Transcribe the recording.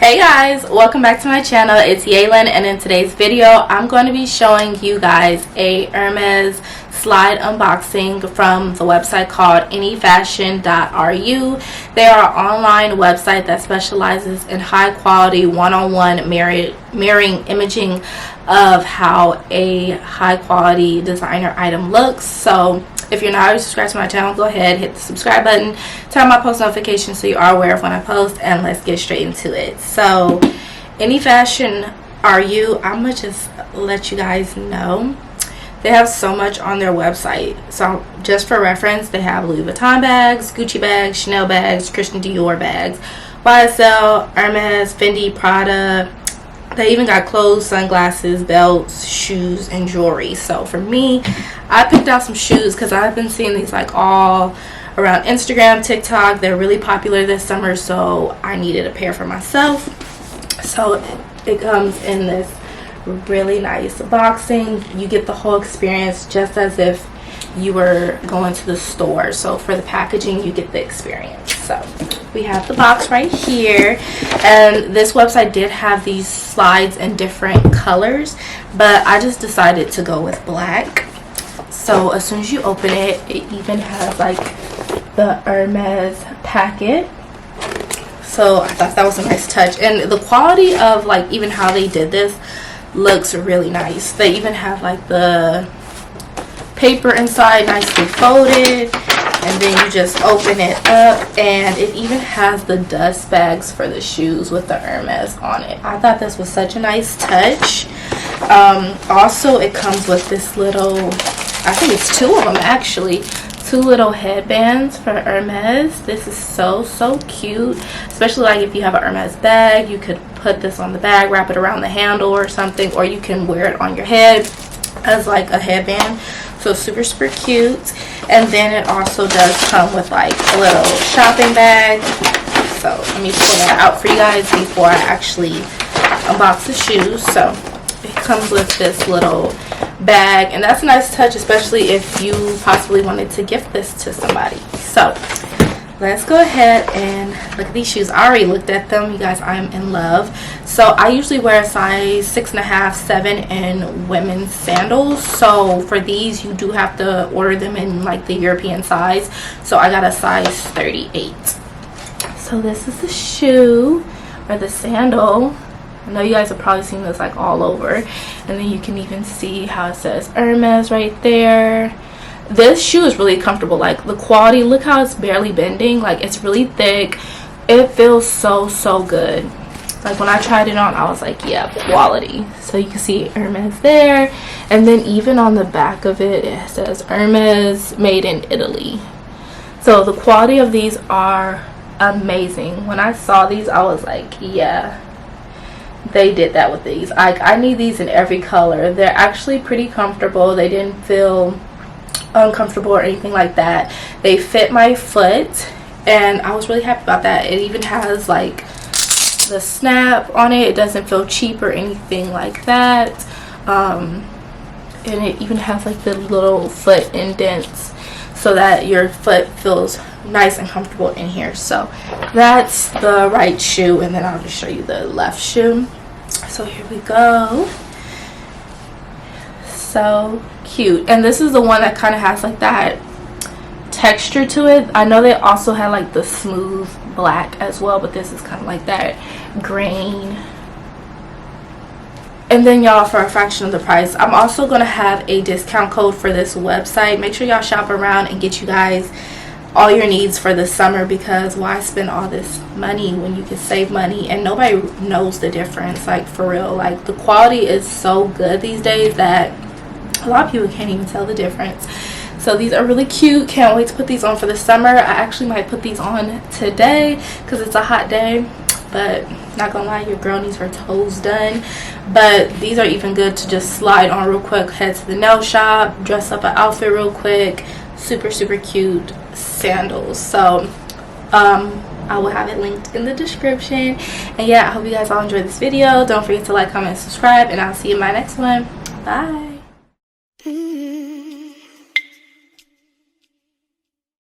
Hey guys, welcome back to my channel. It's Yalon, and in today's video I'm going to be showing you guys a Hermes slide unboxing from the website called anyfashion.ru. They are an online website that specializes in high quality one-on-one mirroring imaging of how a high quality designer item looks. So if you're not already subscribed to my channel, go ahead, hit the subscribe button, turn on my post notifications so you are aware of when I post, and let's get straight into it. So anyfashion.ru, I'm gonna just let you guys know they have so much on their website. So just for reference, they have Louis Vuitton bags, Gucci bags, Chanel bags, Christian Dior bags, YSL, Hermes, Fendi, Prada. They even got clothes, sunglasses, belts, shoes, and jewelry. So for me, I picked out some shoes because I've been seeing these like all around Instagram, TikTok. They're really popular this summer, so I needed a pair for myself. So it comes in this really nice boxing. You get the whole experience just as if you were going to the store. So for the packaging, you get the experience. So we have the box right here, and this website did have these slides in different colors, but I just decided to go with black. So as soon as you open it, it even has like the Hermes packet. So I thought that was a nice touch, and the quality of like even how they did this looks really nice. They even have like the paper inside nicely folded, and then you just open it up, and it even has the dust bags for the shoes with the Hermes on it. I thought this was such a nice touch. Also, it comes with this little, I think it's two of them actually, two little headbands for Hermes. This is so cute, especially like if you have a Hermes bag, you could put this on the bag, wrap it around the handle or something, or you can wear it on your head as like a headband. So super cute. And then it also does come with like a little shopping bag. So let me pull that out for you guys before I actually unbox the shoes. So it comes with this little bag, and that's a nice touch, especially if you possibly wanted to gift this to somebody. So let's go ahead and look at these shoes. I already looked at them, you guys. I am in love. So I usually wear a size 6.5, 7 in women's sandals. So for these, you do have to order them in like the European size. So I got a size 38. So this is the shoe, or the sandal. I know you guys have probably seen this like all over. And then you can even see how it says Hermes right there. This shoe is really comfortable. Like the quality, look how it's barely bending. Like it's really thick. It feels so good. Like when I tried it on, I was like, yeah, quality. So you can see Hermes there, and then even on the back of it, it says Hermes made in Italy. So the quality of these are amazing. When I saw these, I was like, yeah, they did that with these. I need these in every color. They're actually pretty comfortable. They didn't feel uncomfortable or anything like that. They fit my foot, and I was really happy about that. It even has like the snap on it. It doesn't feel cheap or anything like that. And it even has like the little foot indents so that your foot feels nice and comfortable in here. So that's the right shoe, and then I'll just show you the left shoe. So here we go. So cute. And this is the one that kind of has like that texture to it. I know they also had like the smooth black as well, but this is kind of like that grain. And then y'all, for a fraction of the price, I'm also going to have a discount code for this website. Make sure y'all shop around and get you guys all your needs for the summer, because why spend all this money when you can save money and nobody knows the difference? Like for real, like the quality is so good these days that a lot of people can't even tell the difference. So these are really cute. Can't wait to put these on for the summer. I actually might put these on today because it's a hot day, but not gonna lie, your girl needs her toes done. But these are even good to just slide on real quick, head to the nail shop, dress up an outfit real quick. Super cute sandals. So I will have it linked in the description. And yeah, I hope you guys all enjoyed this video. Don't forget to like, comment, and subscribe, and I'll see you in my next one. Bye.